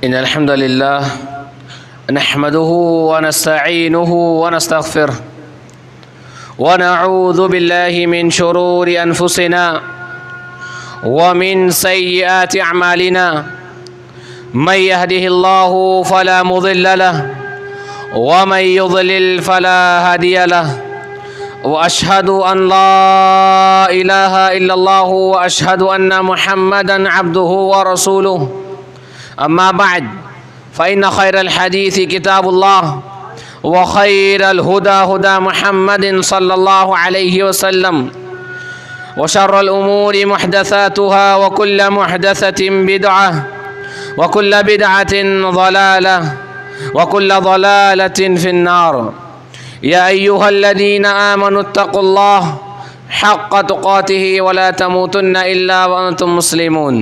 इन्नल हम्दुलिल्लाह नहमदुहु व नस्तईनुहु व नस्तगफिरुह व नऊज़ु बिल्लाहि मिन शुरूरि अनफुसिना व मिन सय्यिआति अमालिना मन यहदिहिल्लाहु फला मुज़िल्ल लहु व मन युज़लिल फला हादिय लहु व अशहदु अन ला इलाहा इल्लल्लाहु व अशहदु अन्ना मुहम्मदन अब्दुहु व रसूलुहु अम्मा बअद फ़इन्न खैरल हदीस किताबुल्लाह व खैरल हुदा हुदा मुहम्मदिन सल्लल्लाहु अलैहि वसल्लम व शर्रल उमूरि मुहदसातुहा व कुल्लु मुहदसतिन बिदअह व कुल्लु बिदअतिन ज़लालह व कुल्लु ज़लालतिन फिन्नार। या अय्युहल्लज़ीना आमनुत्तक़ुल्लाह हक़्क़ तुक़ातिहि व ला तमूतुन्ना इल्ला व अंतुम मुस्लिमून।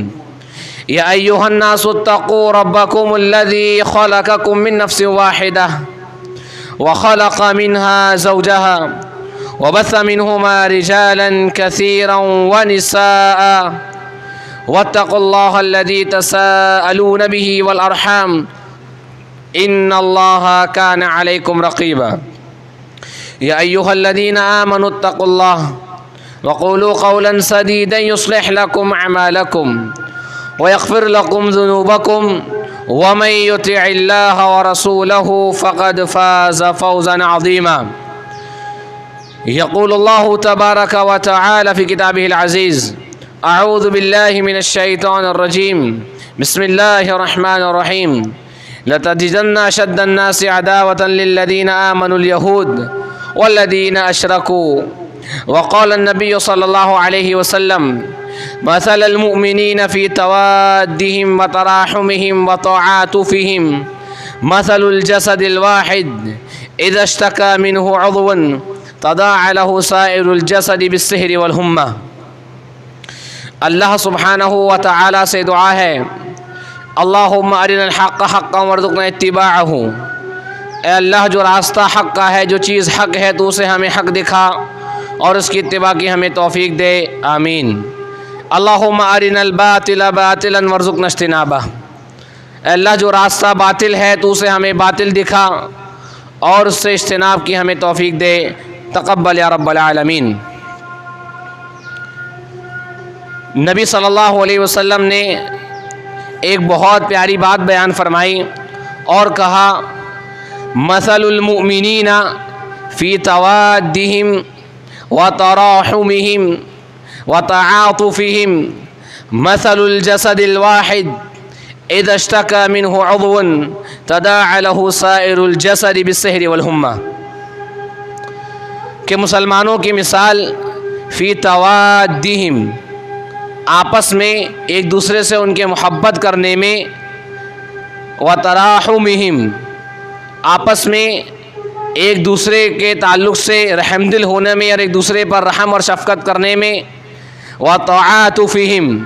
या अय्युहन्नासुत्तक़ू रब्बकुमुल्लज़ी ख़लक़कुम मिन नफ़्सिन वाहिदह व ख़लक़ मिन्हा ज़ौजहा व बस्स मिन्हुमा रिजालन कसीरन व निसाअ वत्तक़ुल्लाहल्लज़ी तसाअलून बिही वल अर्हाम इन्नल्लाहा कान अलैकुम रक़ीबा। या अय्युहल्लज़ीना आमनुत्तक़ुल्लाह व क़ूलू क़ौलन सदीदन युस्लिह लकुम अमालकुम व यग़फ़िर लकुम ज़ुनूबकुम व मन युतिइल्लाह व रसूलहु फ़क़द फ़ाज़ फ़ौज़न अज़ीमा। यक़ूलुल्लाहु तबारक व तआला फ़ी किताबिहिल अज़ीज़ अऊज़ु बिल्लाहि मिनश शैतानिर रजीम बिस्मिल्लाहिर रहमानिर रहीम लतजिदन्ना अशद्दन्नासि अदावतन लिल्लज़ीना आमनुल यहूद वल्लज़ीना अशरकू व क़ाला नबिय्यु सल्लल्लाहु अलैहि वसल्लम मसलुल मुमिनीना फ़ी तवाद्दिहिम व तराहुमिहिम व तआतुफ़िहिम मसलुल जसदिल वाहिद इज़ा इश्तका मिन्हु उज़्वुन तदाअ लहु साइरुल जसदि बिस्सिहरि वल हुम्मा। अल्लाह सुब्हानहु व तआला से दुआ है, अल्लाहुम्मा अरिनल हक़्क़ हक़्क़न वरज़ुक़ना इत्तिबाअहु। ए अल्लाह, जो रास्ता हक़ का है, जो चीज़ हक़ है, तो उसे हमें हक़ दिखा और उसकी इत्तिबा की हमें तौफ़ीक दे, आमीन। अल्लाहुम्मा अरिनल बातिला बातिलन वरज़ुक़ना इज्तिनाबह। ए अल्लाह, जो रास्ता बातिल है, तो उसे हमें बातिल दिखा और उससे इज्तिनाब की हमें तौफ़ीक दे, तक़ब्बल या रब्बल आलमीन। नबी सल्लल्लाहु अलैहि वसल्लम ने एक बहुत प्यारी बात बयान फरमाई और कहा, मसलुल मुमिनीना फ़ी तवाद्दिहिम व तराहुमिहिम व तआतुफ़िहिम मसलुल जसदिल वाहिद इज़ा इश्तका मिन्हु उज़्वुन तदाअ लहु साइरुल जसदि बिस्सिहरि वल हुम्मा। कि मुसलमानों की मिसाल फ़ी तवाद्दिहिम, आपस में एक दूसरे से उनके मोहब्बत करने में, व तराहुमिहिम, आपस में एक दूसरे के ताल्लुक़ से रहमदिल होने में और एक दूसरे पर रहम और शफ़क़त करने में, व तआतुफ़िहिम,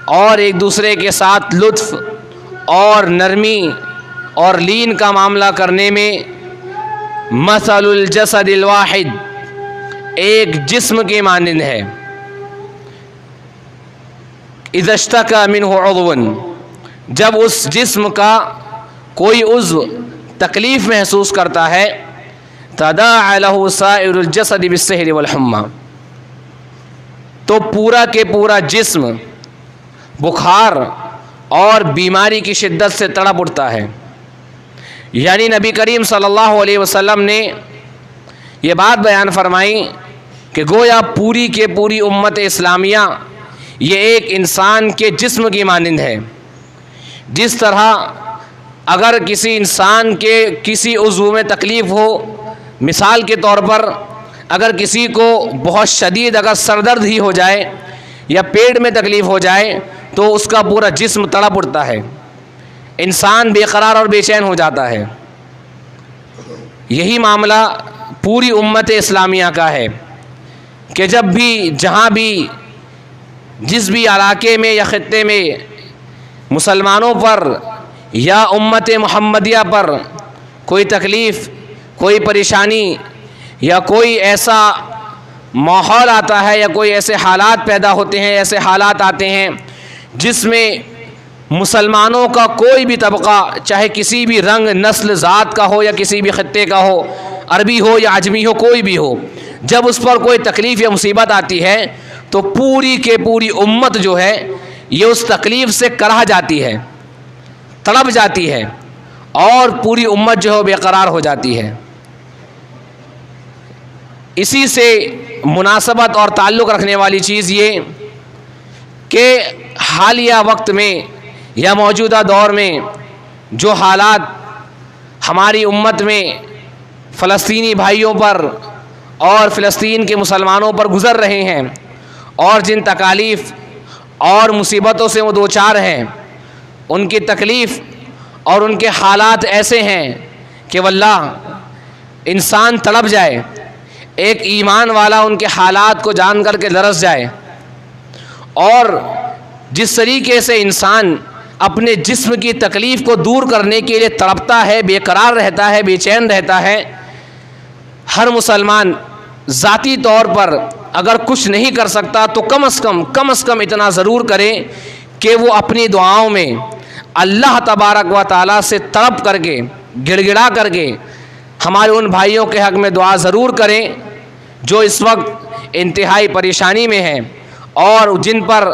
और एक दूसरे के साथ लुत्फ़ और नरमी और लीन का मामला करने में, मसलुल जसदिल वाहिद, एक जिस्म के मानिंद है। इज़ा इश्तका मिन्हु उज़्वुन, जब उस जिस्म का कोई उज़्व तकलीफ़ महसूस करता है, तदाअ लहु साइरुल जसदि बिस्सिहरि वल हुम्मा, तो पूरा के पूरा जिस्म बुखार और बीमारी की शिद्दत से तड़प उठता है। यानी नबी करीम सल्लल्लाहु अलैहि वसल्लम ने ये बात बयान फरमाई कि गोया पूरी के पूरी उम्मत इस्लामिया ये एक इंसान के जिस्म की मानिंद है। जिस तरह अगर किसी इंसान के किसी उज़्व में तकलीफ़ हो, मिसाल के तौर पर अगर किसी को बहुत शदीद अगर सरदर्द ही हो जाए या पेट में तकलीफ़ हो जाए, तो उसका पूरा जिस्म तड़प उठता है, इंसान बेकरार और बेचैन हो जाता है। यही मामला पूरी उम्मत इस्लामिया का है कि जब भी, जहाँ भी, जिस भी इलाके में या ख़ित्ते में मुसलमानों पर या उम्मत मुहम्मदिया पर कोई तकलीफ़, कोई परेशानी या कोई ऐसा माहौल आता है या कोई ऐसे हालात पैदा होते हैं, ऐसे हालात आते हैं जिसमें मुसलमानों का कोई भी तबका, चाहे किसी भी रंग नस्ल ज़ात का हो या किसी भी खत्ते का हो, अरबी हो या अजमी हो, कोई भी हो, जब उस पर कोई तकलीफ़ या मुसीबत आती है तो पूरी के पूरी उम्मत जो है ये उस तकलीफ़ से कराह जाती है, तड़प जाती है और पूरी उम्मत जो है बेकरार हो जाती है। इसी से मुनासबत और ताल्लुक़ रखने वाली चीज़ ये कि हालिया वक्त में या मौजूदा दौर में जो हालात हमारी उम्मत में फ़लस्तीनी भाइयों पर और फ़लस्तीन के मुसलमानों पर गुज़र रहे हैं और जिन तकालीफ़ और मुसीबतों से वो दो चार हैं, उनकी तकलीफ़ और उनके हालात ऐसे हैं कि वल्लाह इंसान तड़प जाए, एक ईमान वाला उनके हालात को जान कर के दरस जाए। और जिस तरीके से इंसान अपने जिस्म की तकलीफ़ को दूर करने के लिए तड़पता है, बेकरार रहता है, बेचैन रहता है, हर मुसलमान ज़ाती तौर पर अगर कुछ नहीं कर सकता तो कम से कम इतना ज़रूर करे कि वो अपनी दुआओं में अल्लाह तबारक व तआला से तड़प करके, गिड़गिड़ा करके हमारे उन भाइयों के हक़ में दुआ ज़रूर करें जो इस वक्त इंतहाई परेशानी में हैं और जिन पर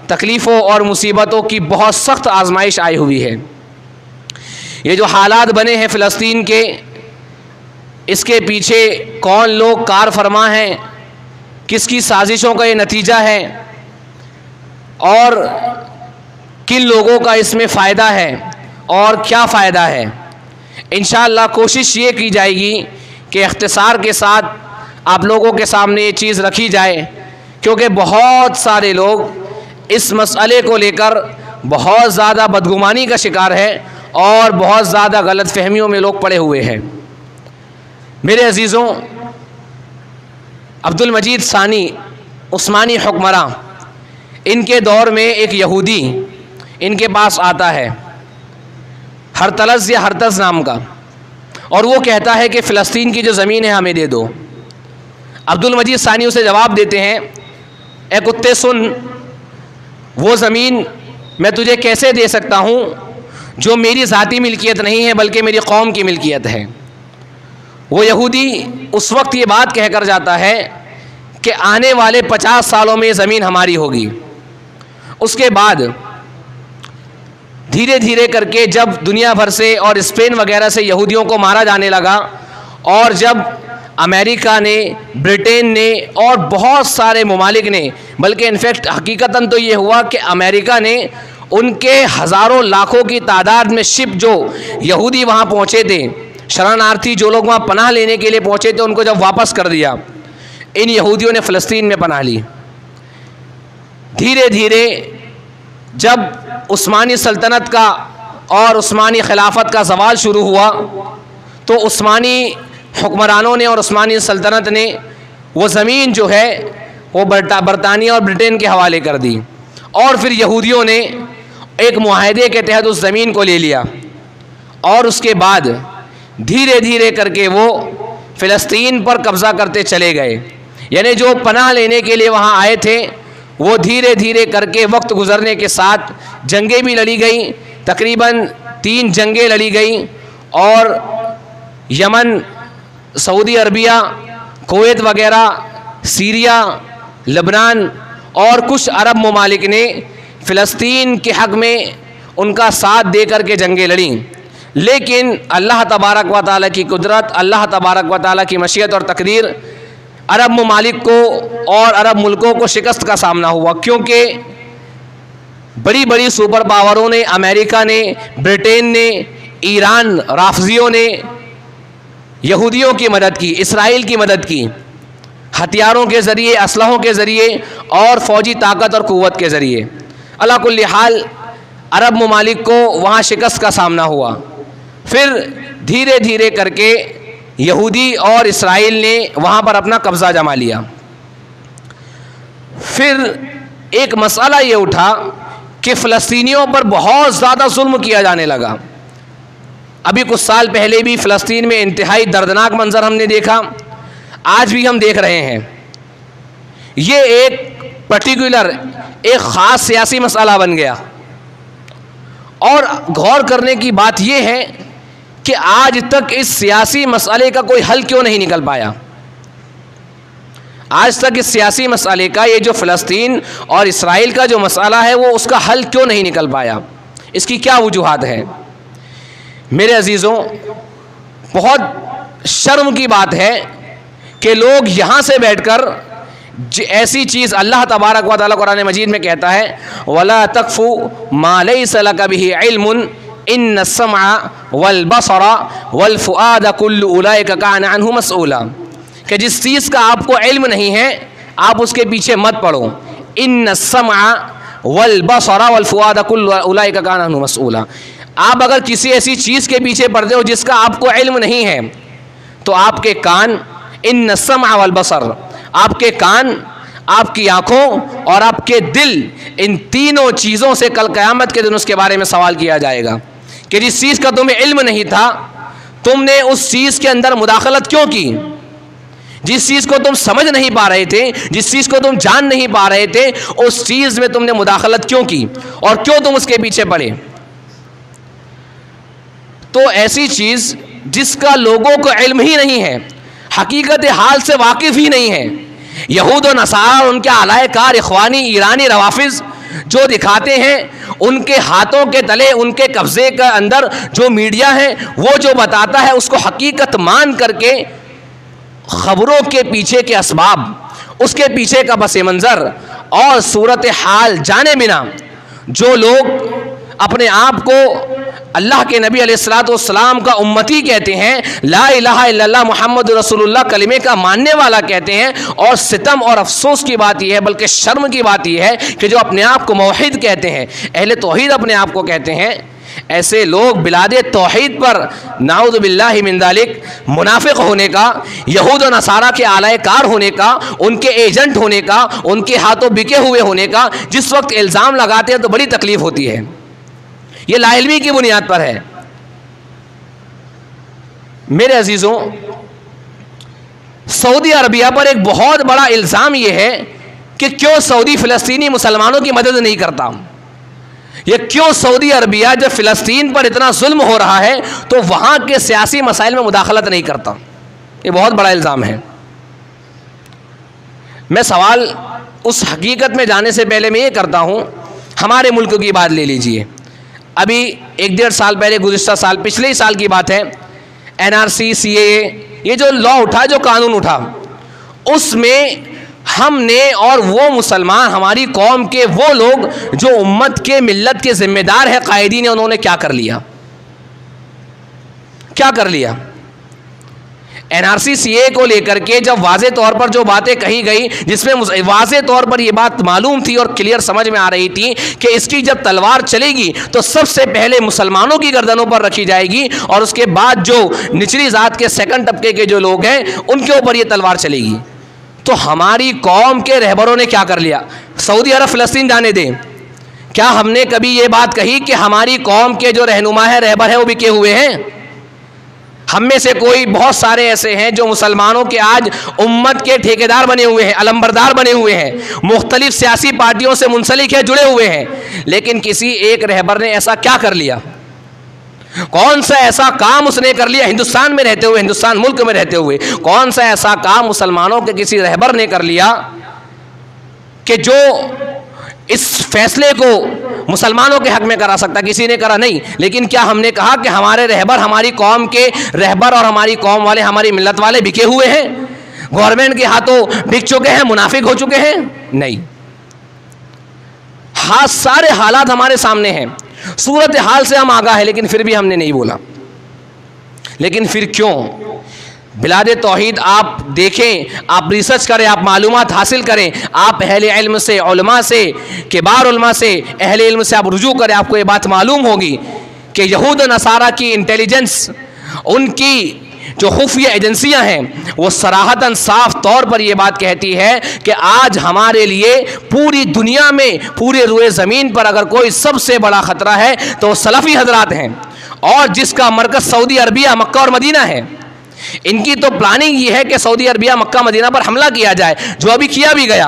तकलीफ़ों और मुसीबतों की बहुत सख्त आजमाइश आई हुई है। ये जो हालात बने हैं फ़लस्तीन के, इसके पीछे कौन लोग कार फरमा हैं, किसकी साजिशों का ये नतीजा है और किन लोगों का इसमें फ़ायदा है और क्या फ़ायदा है। इंशाअल्लाह कोशिश ये की जाएगी कि इख्तिसार के साथ आप लोगों के सामने ये चीज़ रखी जाए, क्योंकि बहुत सारे लोग इस मसले को लेकर बहुत ज़्यादा बदगुमानी का शिकार है और बहुत ज़्यादा गलत फहमियों में लोग पड़े हुए हैं। मेरे अजीज़ों, अब्दुल मजीद सानी उस्मानी हुक्मरां, इनके दौर में एक यहूदी इनके पास आता है, हरतलज़ या हरतज़ नाम का, और वो कहता है कि फ़लस्तीन की जो ज़मीन है हमें दे दो। अब्दुल मजीद सानी उसे जवाब देते हैं, ए कुत्ते सुन, वो ज़मीन मैं तुझे कैसे दे सकता हूँ जो मेरी ज़ाती मिल्कियत नहीं है बल्कि मेरी कौम की मिल्कियत है। वो यहूदी उस वक्त ये बात कह कर जाता है कि आने वाले 50 सालों में ये ज़मीन हमारी होगी। उसके बाद धीरे धीरे करके जब दुनिया भर से और स्पेन वगैरह से यहूदियों को मारा जाने लगा और जब अमेरिका ने, ब्रिटेन ने और बहुत सारे ममालिक ने, बल्कि इनफैक्ट हकीकतन तो ये हुआ कि अमेरिका ने उनके हज़ारों लाखों की तादाद में शिप जो यहूदी वहाँ पहुँचे थे, शरणार्थी जो लोग वहाँ पनाह लेने के लिए पहुँचे थे, उनको जब वापस कर दिया, इन यहूदियों ने फ़लस्तीन में पनाह ली। धीरे धीरे जब उस्मानी सल्तनत का और उस्मानी खिलाफत का ज़वाल शुरू हुआ तो उस्मानी हुक्मरानों ने और उस्मानी सल्तनत ने वो ज़मीन जो है वो बरतानिया और ब्रिटेन के हवाले कर दी और फिर यहूदियों ने एक मुआहदे के तहत उस ज़मीन को ले लिया और उसके बाद धीरे धीरे करके वो फ़लस्तीन पर कब्ज़ा करते चले गए। यानी जो पनाह लेने के लिए वहाँ आए थे वो धीरे धीरे करके वक्त गुज़रने के साथ जंगें भी लड़ी गई, तकरीबन 3 जंगें लड़ी गई और यमन, सऊदी अरबिया, कुवैत वगैरह, सीरिया, लबनान और कुछ अरब ममालिक ने फ़लस्तीन के हक़ में उनका साथ दे कर के जंगें लड़ी। लेकिन अल्लाह तबारक व तआला की कुदरत, अल्लाह तबारक व तआला की मशीयत और तकदीर, अरब ममालिक को और अरब मुल्कों को शिकस्त का सामना हुआ, क्योंकि बड़ी बड़ी सुपर पावरों ने, अमेरिका ने, ब्रिटेन ने, ईरान, राफजियों ने यहूदियों की मदद की, इसराइल की मदद की, हथियारों के ज़रिए, असलहों के ज़रिए और फ़ौजी ताकत और क़ुव्वत के ज़रिए। अला कुल्ली हाल अरब ममालिक को वहाँ शिकस्त का सामना हुआ। फिर धीरे धीरे करके यहूदी और इसराइल ने वहाँ पर अपना कब्ज़ा जमा लिया। फिर एक मसला ये उठा कि फ़लस्तीनियों पर बहुत ज़्यादा जुल्म किया जाने लगा। अभी कुछ साल पहले भी फ़लस्तीन में इंतहाई दर्दनाक मंज़र हमने देखा, आज भी हम देख रहे हैं। ये एक पर्टिकुलर, एक ख़ास सियासी मसला बन गया और गौर करने की बात यह है कि आज तक इस सियासी मसले का कोई हल क्यों नहीं निकल पाया। आज तक इस सियासी मसले का, ये जो फ़लस्तीन और इसराइल का जो मसला है, वो उसका हल क्यों नहीं निकल पाया। इसकी क्या वजूहात है। मेरे अजीज़ों, बहुत शर्म की बात है कि लोग यहाँ से बैठकर ऐसी चीज़, अल्लाह तबारक व तआला कुरान मजीद में कहता है, वला तक़फ़ु मा लैसा लका बिही इल्मुन इन्न सम्अ वल बसरा वल फुआद कुल्लु उलाइका काना अन्हु मसऊला, कि जिस चीज़ का आपको इल्म नहीं है आप उसके पीछे मत पड़ो। इन्न सम्अ वल बसरा वल फुआद कुल्लु उलाइका काना अन्हु मसऊला। आप अगर किसी ऐसी चीज़ के पीछे पड़ते हो जिसका आपको इल्म नहीं है, तो आपके कान, इन्न सम्अ वल बसर, आपके कान, आपकी आँखों और आपके दिल, इन तीनों चीज़ों से कल क़यामत के दिन उसके बारे में सवाल किया जाएगा कि जिस चीज़ का तुम्हें इल्म नहीं था, तुमने उस चीज़ के अंदर मुदाखलत क्यों की। जिस चीज़ को तुम समझ नहीं पा रहे थे, जिस चीज़ को तुम जान नहीं पा रहे थे, उस चीज़ में तुमने मुदाखलत क्यों की और क्यों तुम उसके पीछे पड़े। तो ऐसी चीज़ जिसका लोगों को इल्म ही नहीं है, हकीकत हाल से वाकिफ़ ही नहीं है, यहूद और नसारा और उनके आलायकार इख्वानी ईरानी रवाफिज़ जो दिखाते हैं, उनके हाथों के तले, उनके कब्ज़े के अंदर जो मीडिया है वो जो बताता है, उसको हकीकत मान करके ख़बरों के पीछे के असबाब, उसके पीछे का पस मंज़र और सूरत हाल जाने बिना जो लोग अपने आप को अल्लाह के नबी अलैहिस्सलातु वस्सलाम का उम्मती कहते हैं, ला इलाहा इल्लल्लाह मुहम्मद रसूलुल्लाह कलिमे का मानने वाला कहते हैं, और सितम और अफसोस की बात यह है, बल्कि शर्म की बात यह है कि जो अपने आप को मौहिद कहते हैं, अहले तौहीद अपने आप को कहते हैं, ऐसे लोग बिलादे तौहीद पर नाउज़ु बिल्लाहि मिन ज़ालिक मुनाफिक होने का, यहूद और नसारा के आलायकार होने का, उनके एजेंट होने का, उनके हाथों बिके हुए होने का जिस वक्त इल्ज़ाम लगाते हैं तो बड़ी तकलीफ़ होती है। ये लाइल्मी की बुनियाद पर है। मेरे अजीज़ों, सऊदी अरबिया पर एक बहुत बड़ा इल्ज़ाम यह है कि क्यों सऊदी फ़लस्तीनी मुसलमानों की मदद नहीं करता। ये क्यों सऊदी अरबिया जब फ़लस्तीन पर इतना जुल्म हो रहा है तो वहाँ के सियासी मसाइल में मुदाखलत नहीं करता। ये बहुत बड़ा इल्ज़ाम है। मैं सवाल उस हकीकत में जाने से पहले मैं ये करता हूँ, हमारे मुल्क की बात ले लीजिए। अभी 1-1.5 साल पहले, गुज़िश्ता साल, पिछले ही साल की बात है, NRC, CAA, ये जो लॉ उठा, जो कानून उठा, उसमें हमने और वो मुसलमान, हमारी कौम के वो लोग जो उम्मत के, मिल्लत के ज़िम्मेदार है, कायदीन है, उन्होंने क्या कर लिया, क्या कर लिया। NRC CAA को लेकर के जब वाज़े तौर पर जो बातें कही गई, जिसमें वाज़े तौर पर ये बात मालूम थी और क्लियर समझ में आ रही थी कि इसकी जब तलवार चलेगी तो सबसे पहले मुसलमानों की गर्दनों पर रखी जाएगी और उसके बाद जो निचली ज़ात के, सेकंड तबके के जो लोग हैं, उनके ऊपर ये तलवार चलेगी। तो हमारी कौम के रहबरों ने क्या कर लिया, सऊदी अरब फ़लस्तीन जाने दें। क्या हमने कभी ये बात कही कि हमारी कौम के जो रहनुमा है, रहबर है, वो बिके हुए हैं। हम में से कोई बहुत सारे ऐसे हैं जो मुसलमानों के आज उम्मत के ठेकेदार बने हुए हैं, अलमबरदार बने हुए हैं, मुख्तलिफ सियासी पार्टियों से मुंसलिक है, जुड़े हुए हैं, लेकिन किसी एक रहबर ने ऐसा क्या कर लिया, कौन सा ऐसा काम उसने कर लिया हिंदुस्तान में रहते हुए, हिंदुस्तान मुल्क में रहते हुए, कौन सा ऐसा काम मुसलमानों के किसी रहबर ने कर लिया कि जो इस फैसले को मुसलमानों के हक में करा सकता। किसी ने करा नहीं। लेकिन क्या हमने कहा कि हमारे रहबर, हमारी कौम के रहबर और हमारी कौम वाले, हमारी मिल्लत वाले बिके हुए हैं, गवर्नमेंट के हाथों बिक चुके हैं, मुनाफिक हो चुके हैं? नहीं। हाँ, सारे हालात हमारे सामने हैं, सूरत हाल से हम आगाह है, लेकिन फिर भी हमने नहीं बोला। लेकिन फिर क्यों? बिलादे तौहीद आप देखें, आप रिसर्च करें, आप मालूमात हासिल करें, आप अहले इल्म से, उलमा से, किबार उलमा से, अहले इल्म से आप रुजू करें, आपको ये बात मालूम होगी कि यहूद नसारा की इंटेलिजेंस, उनकी जो खुफिया एजेंसियां हैं, वो सराहतन साफ तौर पर ये बात कहती है कि आज हमारे लिए पूरी दुनिया में, पूरे रुए ज़मीन पर अगर कोई सबसे बड़ा ख़तरा है तो सलफ़ी हजरात हैं, और जिसका मरकज़ सऊदी अरबिया, मक्का और मदीना है। इनकी तो प्लानिंग ये है कि सऊदी अरबिया, मक्का, मदीना पर हमला किया जाए, जो अभी किया भी गया।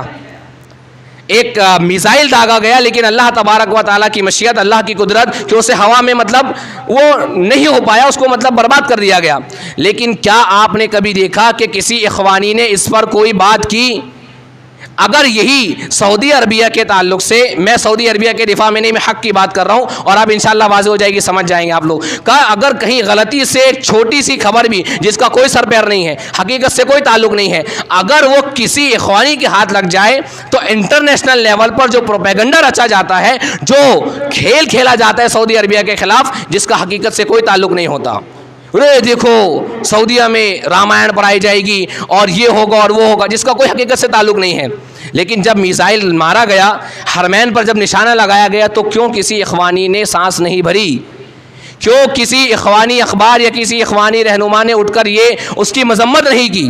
एक मिसाइल दागा गया, लेकिन अल्लाह तबारक व तआला की मशीयत, अल्लाह की कुदरत कि उसे हवा में मतलब वो नहीं हो पाया, उसको मतलब बर्बाद कर दिया गया। लेकिन क्या आपने कभी देखा कि किसी इखवानी ने इस पर कोई बात की? अगर यही सऊदी अरबिया के ताल्लुक से, मैं सऊदी अरबिया के दिफा में नहीं, मैं हक़ की बात कर रहा हूँ और आप इंशाअल्लाह वाज़ेह हो जाएगी, समझ जाएंगे आप लोग का, अगर कहीं गलती से एक छोटी सी खबर भी जिसका कोई सर पैर नहीं है, हकीकत से कोई ताल्लुक नहीं है, अगर वो किसी इखवानी के हाथ लग जाए तो इंटरनेशनल लेवल पर जो प्रोपेगेंडा रचा जाता है, जो खेल खेला जाता है सऊदी अरबिया के खिलाफ, जिसका हकीकत से कोई ताल्लुक नहीं होता। अरे देखो सऊदीया में रामायण पढ़ाई जाएगी और ये होगा और वो होगा, जिसका कोई हकीकत से ताल्लुक नहीं है। लेकिन जब मिसाइल मारा गया, हरमैन पर जब निशाना लगाया गया, तो क्यों किसी इखवानी ने सांस नहीं भरी? क्यों किसी इखवानी अखबार या किसी इखवानी रहनुमा ने उठकर ये उसकी मजम्मत नहीं की?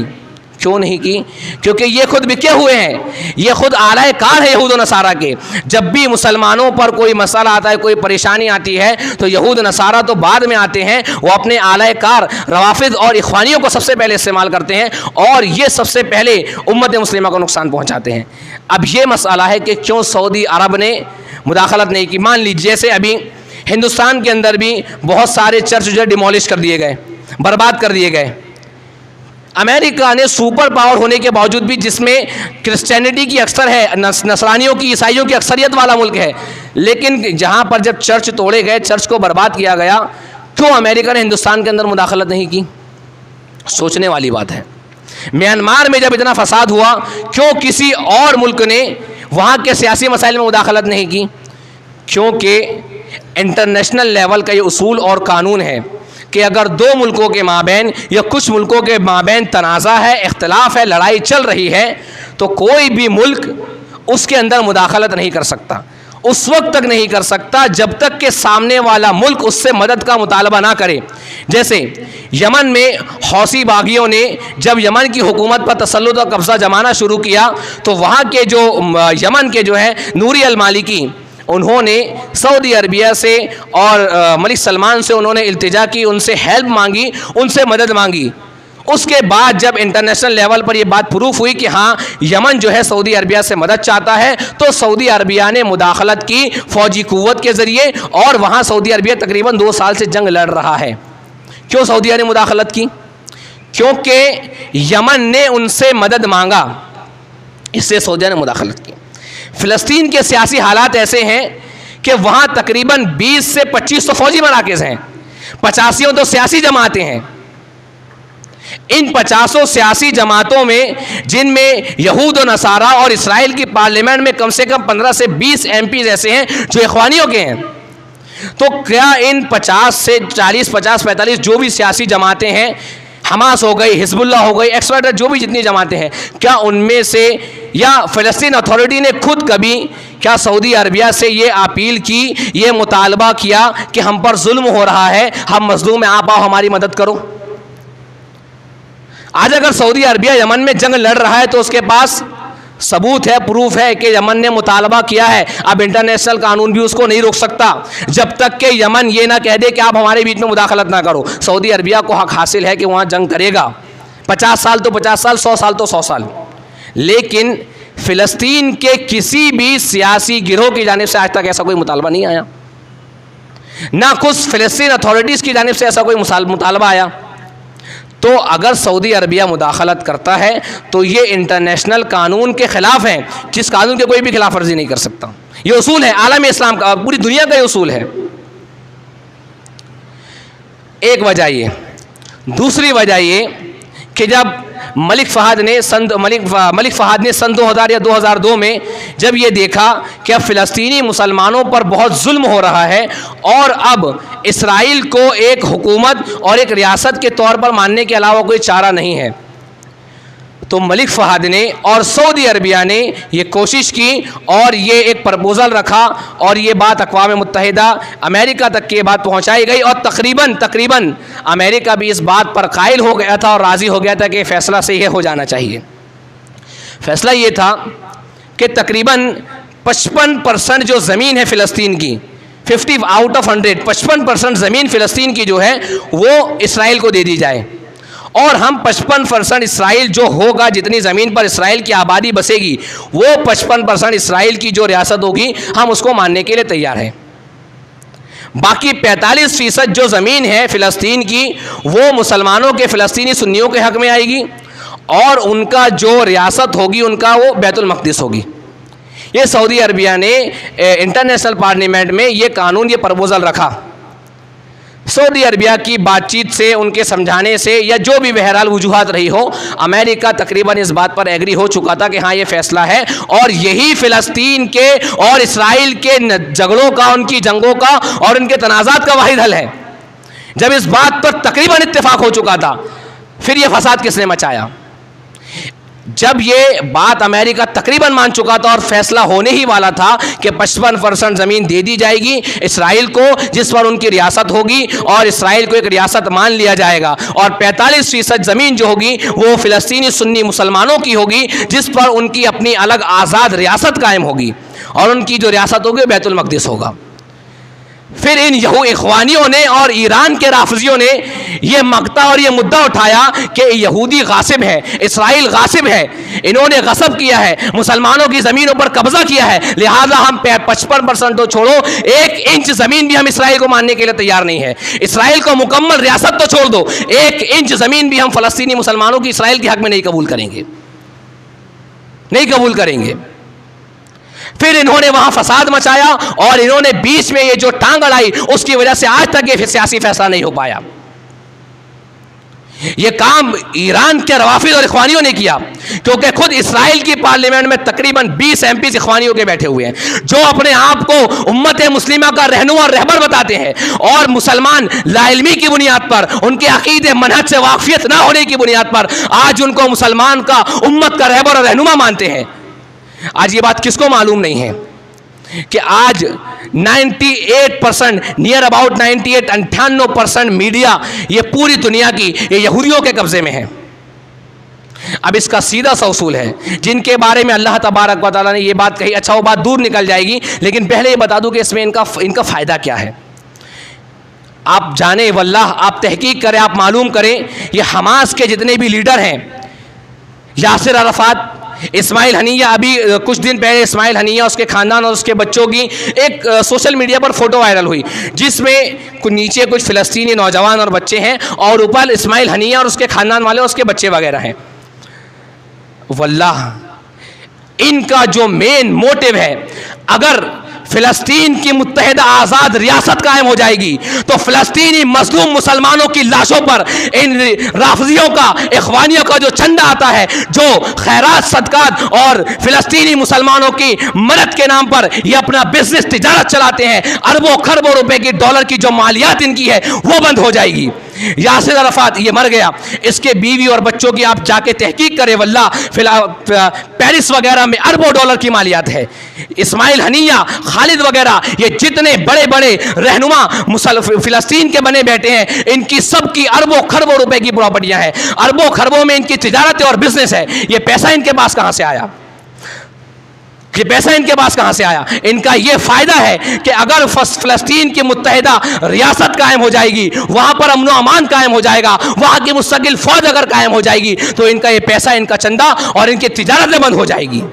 क्यों नहीं की? क्योंकि ये खुद बिके हुए हैं, ये खुद आलाए कार है यहूद नसारा के। जब भी मुसलमानों पर कोई मसला आता है, कोई परेशानी आती है, तो यहूद नसारा तो बाद में आते हैं, वो अपने आलाए कार रवाफिद और इखवानियों को सबसे पहले इस्तेमाल करते हैं और ये सबसे पहले उम्मत मुस्लिमा को नुकसान पहुँचाते हैं। अब ये मसला है कि क्यों सऊदी अरब ने मुदाखलत नहीं की। मान लीजिए जैसे अभी हिंदुस्तान के अंदर भी बहुत सारे चर्च जो डिमोलिश कर दिए गए, बर्बाद कर दिए गए। अमेरिका ने सुपर पावर होने के बावजूद भी, जिसमें क्रिश्चियनिटी की अक्सर है, नसरानियों की, ईसाइयों की अक्सरियत वाला मुल्क है, लेकिन जहाँ पर जब चर्च तोड़े गए, चर्च को बर्बाद किया गया, क्यों अमेरिका ने हिंदुस्तान के अंदर मुदाखलत नहीं की? सोचने वाली बात है। म्यांमार में जब इतना फसाद हुआ, क्यों किसी और मुल्क ने वहाँ के सियासी मसाइल में मुदाखलत नहीं की? क्योंकि इंटरनेशनल लेवल का ये उसूल और कानून है कि अगर दो मुल्कों के माबैन या कुछ मुल्कों के माबैन तनाज़ा है, इख्तलाफ है, लड़ाई चल रही है, तो कोई भी मुल्क उसके अंदर मुदाखलत नहीं कर सकता। उस वक्त तक नहीं कर सकता जब तक कि सामने वाला मुल्क उससे मदद का मुतालबा ना करे। जैसे यमन में हौसी बागियों ने जब यमन की हुकूमत पर तसल्लुत और कब्ज़ा जमाना शुरू किया, तो वहाँ के जो यमन के जो है नूरी अल मालिकी, उन्होंने सऊदी अरबिया से और मलिक सलमान से उन्होंने इल्तिजा की, उनसे हेल्प मांगी, उनसे मदद मांगी। उसके बाद जब इंटरनेशनल लेवल पर यह बात प्रूफ हुई कि हाँ यमन जो है सऊदी अरबिया से मदद चाहता है, तो सऊदी अरबिया ने मुदाखलत की फ़ौजी क़ुव्वत के ज़रिए, और वहाँ सऊदी अरबिया तकरीबन 2 साल से जंग लड़ रहा है। क्यों सऊदीया ने मुदाखलत की? क्योंकि यमन ने उनसे मदद मांगा, इससे सऊदीया ने मुदाखलत की। फ़िलिस्तीन के सियासी हालात ऐसे हैं कि वहाँ तकरीबन 20 से 25 तो फ़ौजी मराकज़ हैं, 85 तो सियासी जमातें हैं। इन 50 सियासी जमातों में, जिनमें यहूद और नसारा और इसराइल की पार्लियामेंट में कम से कम 15 से 20 MP ऐसे हैं जो इखवानियों के हैं, तो क्या इन 50 से 40, 50, 45 जो भी सियासी जमातें हैं, हमास हो गई, हिजबुल्लाह हो गई, एक्सट्रा जो भी जितनी जमातें हैं, क्या उनमें से या फ़लस्तीन अथॉरिटी ने खुद कभी क्या सऊदी अरबिया से ये अपील की, ये मुतालबा किया कि हम पर जुल्म हो रहा है, हम मज़लूम हैं, आप आओ हमारी मदद करो? आज अगर सऊदी अरबिया यमन में जंग लड़ रहा है तो उसके पास सबूत है, प्रूफ है कि यमन ने मुतालबा किया है। अब इंटरनेशनल कानून भी उसको नहीं रोक सकता जब तक कि यमन ये ना कह दे कि आप हमारे बीच में मुदाखलत ना करो। सऊदी अरबिया को हक हासिल है कि वहाँ जंग करेगा, 50 साल तो 50 साल, 100 साल तो 100 साल। लेकिन फ़िलिस्तीन के किसी भी सियासी गिरोह की जानिब से आज तक ऐसा कोई मुतालबा नहीं आया, ना कुछ फ़िलिस्तीन अथॉरिटीज़ की जानिब से ऐसा कोई मुतालबा आया। तो अगर सऊदी अरबिया मुदाखलत करता है तो ये इंटरनेशनल कानून के ख़िलाफ़ है, जिस कानून के कोई भी खिलाफ वर्जी नहीं कर सकता। ये उसूल है आलम इस्लाम का, पूरी दुनिया का ये उसूल है। एक वजह ये। दूसरी वजह ये कि जब मलिक फ़हद ने सन 2000 या 2002 में जब ये देखा कि अब फ़िलिस्तीनी मुसलमानों पर बहुत जुल्म हो रहा है और अब इसराइल को एक हुकूमत और एक रियासत के तौर पर मानने के अलावा कोई चारा नहीं है, तो मलिक फ़हद ने और सऊदी अरबिया ने ये कोशिश की और ये एक प्रपोज़ल रखा और ये बात अक़वाम मुत्तहिदा अमेरिका तक की बात पहुंचाई गई और तकरीबन अमेरिका भी इस बात पर कायल हो गया था और राज़ी हो गया था कि फ़ैसला सही हो जाना चाहिए। फ़ैसला ये था कि तकरीबन 55% जो ज़मीन है फ़िलिस्तीन की, 50 आउट ऑफ 100, 55% ज़मीन फ़िलिस्तीन की जो है वो इसराइल को दे दी जाए और हम 55% इसराइल जो होगा, जितनी ज़मीन पर इसराइल की आबादी बसेगी, वो 55% इसराइल की जो रियासत होगी, हम उसको मानने के लिए तैयार हैं। बाकी 45% जो ज़मीन है फ़िलिस्तीन की, वो मुसलमानों के फ़िलिस्तीनी सुन्नियों के हक़ में आएगी और उनका जो रियासत होगी उनका वो बैतुल मक़दिस होगी। ये सऊदी अरबिया ने इंटरनेशनल पार्लियामेंट में ये कानून, ये प्रपोज़ल रखा। सऊदी अरबिया की बातचीत से, उनके समझाने से, या जो भी बहरहाल वजूहात रही हो, अमेरिका तकरीबन इस बात पर एग्री हो चुका था कि हाँ ये फ़ैसला है और यही फ़िलिस्तीन के और इसराइल के झगड़ों का, उनकी जंगों का और उनके तनाज़ात का वाहिद हल है। जब इस बात पर तकरीबन इत्तेफाक हो चुका था, फिर ये फसाद किसने मचाया? जब ये बात अमेरिका तकरीबन मान चुका था और फैसला होने ही वाला था कि 55% ज़मीन दे दी जाएगी इसराइल को, जिस पर उनकी रियासत होगी और इसराइल को एक रियासत मान लिया जाएगा, और 45% ज़मीन जो होगी वो फ़िलिस्तीनी सुन्नी मुसलमानों की होगी, जिस पर उनकी अपनी अलग आज़ाद रियासत कायम होगी और उनकी जो रियासत होगी बैतुल मक़दिस होगा। फिर इन इखवानियों ने और ईरान के राफिजियों ने यह मकता और यह मुद्दा उठाया कि यहूदी गासिब है, इसराइल गासिब है, इन्होंने गसब किया है, मुसलमानों की ज़मीनों पर कब्जा किया है, लिहाजा हम 55% तो छोड़ो, 1 इंच ज़मीन भी हम इसराइल को मानने के लिए तैयार नहीं है। इसराइल को मुकम्मल रियासत तो छोड़ दो, 1 इंच ज़मीन भी हम फ़लस्तीनी मुसलमानों की इसराइल के हक़ में नहीं कबूल करेंगे, नहीं कबूल करेंगे। फिर इन्होंने वहां फसाद मचाया और इन्होंने बीच में ये जो टांग अड़ाई, उसकी वजह से आज तक ये सियासी फैसला नहीं हो पाया। ये काम ईरान के रवाफिद और इखवानियों ने किया, क्योंकि खुद इसराइल की पार्लियामेंट में तकरीबन 20 MP इखवानियों के बैठे हुए हैं, जो अपने आप को उम्मत मुस्लिमा का रहनुमा और रहबर बताते हैं, और मुसलमान लाइल्मी की बुनियाद पर, उनके अकीदे मनहज से वाकफियत ना होने की बुनियाद पर आज उनको मुसलमान का, उम्मत का रहबर और रहनुमा मानते हैं। आज ये बात किसको मालूम नहीं है कि आज 98%, नियर अबाउट 98-98% मीडिया ये पूरी दुनिया की ये यहूदियों के कब्जे में है। अब इसका सीधा सा उसूल है, जिनके बारे में अल्लाह तबारक व तआला ने ये बात कही, अच्छा वो बात दूर निकल जाएगी, लेकिन पहले ये बता दूं कि इसमें इनका फ़ायदा क्या है। आप जाने वल्लाह, आप तहकीक करें, आप मालूम करें, ये हमास के जितने भी लीडर हैं, यासिर अराफात, इस्माइल हनिया, अभी कुछ दिन पहले इस्माइल हनिया, उसके ख़ानदान और उसके बच्चों की एक सोशल मीडिया पर फ़ोटो वायरल हुई, जिसमें नीचे कुछ फ़िलिस्तीनी नौजवान और बच्चे हैं और ऊपर इस्माइल हनिया और उसके ख़ानदान वाले और उसके बच्चे वगैरह हैं। वल्लाह इनका जो मेन मोटिव है, अगर फ़िलिस्तीन की मुत्तहिदा आज़ाद रियासत कायम हो जाएगी तो फ़िलिस्तीनी मज़लूम मुसलमानों की लाशों पर इन राफिजियों का, इखवानियों का जो चंदा आता है, जो खैरात सदकात और फ़िलिस्तीनी मुसलमानों की मदद के नाम पर ये अपना बिजनेस तिजारत चलाते हैं, अरबों खरबों रुपए की, डॉलर की जो मालियात इनकी है वो बंद हो जाएगी। यासिर अराफात ये मर गया, इसके बीवी और बच्चों की आप जाके तहकीक करें, वल्लाह पेरिस वगैरह में अरबों डॉलर की मालियात है। इस्माइल हनिया, खालिद वगैरह, ये जितने बड़े बड़े रहनुमा फ़िलिस्तीन के बने बैठे हैं, इनकी सबकी अरबों खरबों रुपए की प्रॉपर्टियां हैं, अरबों खरबों में इनकी तिजारत और बिजनेस है। ये पैसा इनके पास कहां से आया? ये पैसा इनके पास कहां से आया? इनका ये फायदा है कि अगर फ़लस्तीन की मुत्तहिदा रियासत कायम हो जाएगी, वहां पर अमन अमान कायम हो जाएगा, वहां की मुस्तकिल फौज अगर कायम हो जाएगी, तो इनका ये पैसा, इनका चंदा और इनकी तिजारतें बंद हो जाएगी।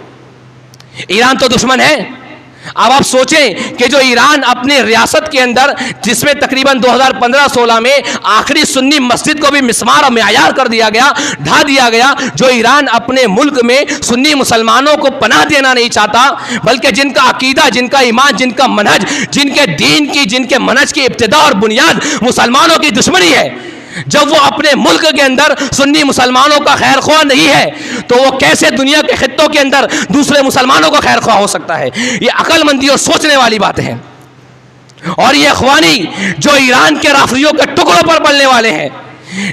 ईरान तो दुश्मन है। अब आप सोचें कि जो ईरान अपने रियासत के अंदर, जिसमें तकरीबन 2015-16 में आखिरी सुन्नी मस्जिद को भी मिस्मार और मेयार कर दिया गया, ढा दिया गया, जो ईरान अपने मुल्क में सुन्नी मुसलमानों को पनाह देना नहीं चाहता, बल्कि जिनका अकीदा, जिनका ईमान, जिनका मनहज, जिनके दीन की, जिनके मनहज की इब्तिदा और बुनियाद मुसलमानों की दुश्मनी है, जब वो अपने मुल्क के अंदर सुन्नी मुसलमानों का खैर ख्वाह नहीं है, तो वो कैसे दुनिया के खित्तों के अंदर दूसरे मुसलमानों का खैर ख्वाह हो सकता है? ये अक्लमंदी और सोचने वाली बातें हैं। और ये अखवानी जो ईरान के राफिजियों के टुकड़ों पर पलने वाले हैं,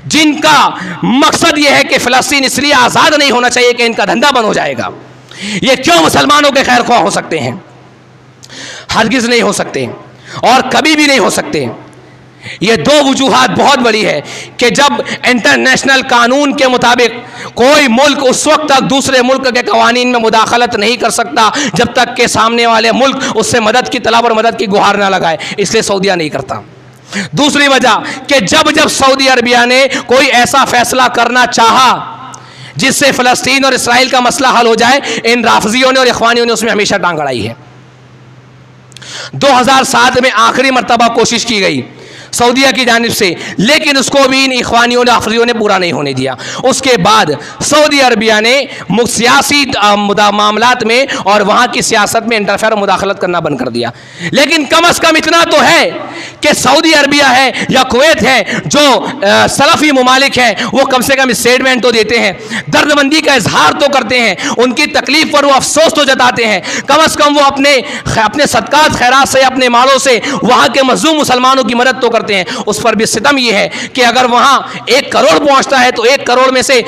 जिनका मकसद ये है कि फ़लस्तीन इसलिए आज़ाद नहीं होना चाहिए कि इनका धंधा बंद हो जाएगा, ये क्यों मुसलमानों के खैर ख्वाह हो सकते हैं? हरगिज़ नहीं हो सकते और कभी भी नहीं हो सकते। ये दो वजूहात बहुत बड़ी है कि जब इंटरनेशनल कानून के मुताबिक कोई मुल्क उस वक्त तक दूसरे मुल्क के कवानीन में मुदाखलत नहीं कर सकता जब तक के सामने वाले मुल्क उससे मदद की तलब और मदद की गुहार ना लगाए, इसलिए सऊदिया नहीं करता। दूसरी वजह कि जब जब सऊदी अरबिया ने कोई ऐसा फैसला करना चाहा जिससे फ़लस्तीन और इसराइल का मसला हल हो जाए, इन राफजियों ने और इख्वानियों ने उसमें हमेशा टांग अड़ाई है। 2007 में आखिरी मर्तबा कोशिश की गई सऊदीया की जानिब से, लेकिन उसको भी इन इख्वानियों ने राफजियों ने पूरा नहीं होने दिया। उसके बाद सऊदी अरबिया ने सियासी मामलात में और वहाँ की सियासत में इंटरफेयर मुदाखलत करना बंद कर दिया। लेकिन कम अज़ कम इतना तो है कि सऊदी अरबिया है या कुवैत है जो सलफ़ी ममालिक हैं, वो कम से कम स्टेटमेंट तो देते हैं, दर्दमंदी का इजहार तो करते हैं, उनकी तकलीफ़ पर वो अफसोस तो जताते हैं। कम अज़ कम वो अपने सदकात खैरात से, अपने मालों से वहाँ के मज़लूम मुसलमानों की मदद तो करते हैं। उस पर भी सितम ये है कि अगर वहाँ 1 करोड़ पहुँचता है तो 1 करोड़ में से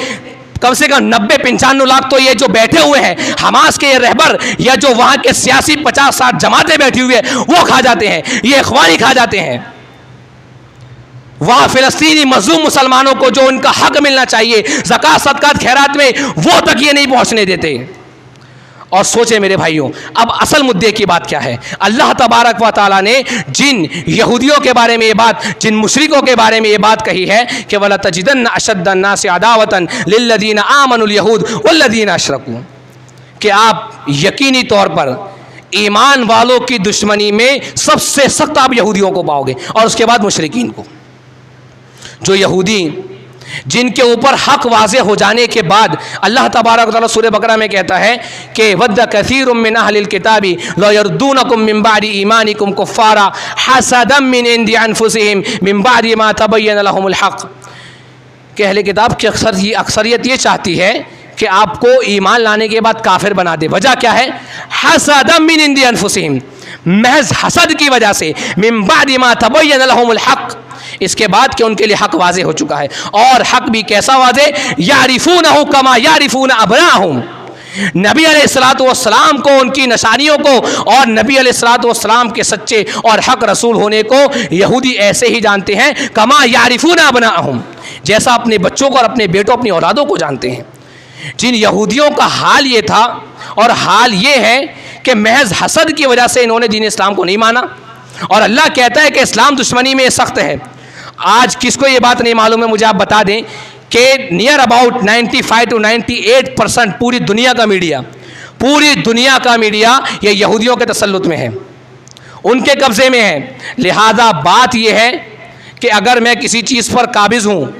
कम 90-95 लाख तो ये जो बैठे हुए हैं हमास के ये रहबर या जो वहाँ के सियासी 50-60 जमातें बैठी हुई है वो खा जाते हैं, ये इख्वानी खा जाते हैं। वहाँ फ़िलिस्तीनी मज़लूम मुसलमानों को जो उनका हक मिलना चाहिए ज़कात सदकात खैरात में, वो तक ये नहीं पहुँचने देते। और सोचे मेरे भाइयों, अब असल मुद्दे की बात क्या है। अल्लाह तबारक व तआला ने जिन यहूदियों के बारे में ये बात, जिन मुशरिकों के बारे में ये बात कही है कि वला तजिदन्न अशद्दन्नासि अदावतन लिल्लज़ीना आमनुल यहूद वल्लज़ीना अशरकू, कि आप यकीनी तौर पर ईमान वालों की दुश्मनी में सबसे सख्त आप यहूदियों को पाओगे और उसके बाद मुशरिकीन को। जो यहूदी जिनके ऊपर हक वाज़े हो जाने के बाद अल्लाह तबारक व तआला सूरह बकरा में कहता है कि वद्द कसीरुम मिन अहलिल किताबी ला यरदूनकुम मिन बादी ईमानिकुम कुफ्फारा हसदम मिन इंदी अनफुसिहिम मिन बादी मा तबय्यन लहुमुल हक़, कि अहले किताब की अक्सरियत ये चाहती है कि आपको ईमान लाने के बाद काफिर बना दे। वजह क्या है? हसदम मिन इंदी अनफुसिहिम, महज हसद की वजह से, मिन बादी मा तबय्यन लहुमुल हक़, इसके बाद कि उनके लिए हक वाज़े हो चुका है। और हक भी कैसा वाज़े? यारिफूनहु कमा यारिफून अबनाहुम, नबी अलैहिस्सलातु वस्सलाम को, उनकी निशानियों को और नबी अलैहिस्सलातु वस्सलाम के सच्चे और हक रसूल होने को यहूदी ऐसे ही जानते हैं, कमा यारिफून अबनाहुम, जैसा अपने बच्चों को और अपने बेटों, अपनी औलादों को जानते हैं। जिन यहूदियों का हाल ये था और हाल ये है कि महज हसद की वजह से इन्होंने दीन इस्लाम को नहीं माना। और अल्लाह कहता है कि इस्लाम दुश्मनी में सख्त है। आज किसको ये बात नहीं मालूम है, मुझे आप बता दें कि नियर अबाउट 95 to 98% पूरी दुनिया का मीडिया ये यहूदियों के तसल्लुत में है, उनके कब्ज़े में है। लिहाजा बात ये है कि अगर मैं किसी चीज़ पर काबिज़ हूँ,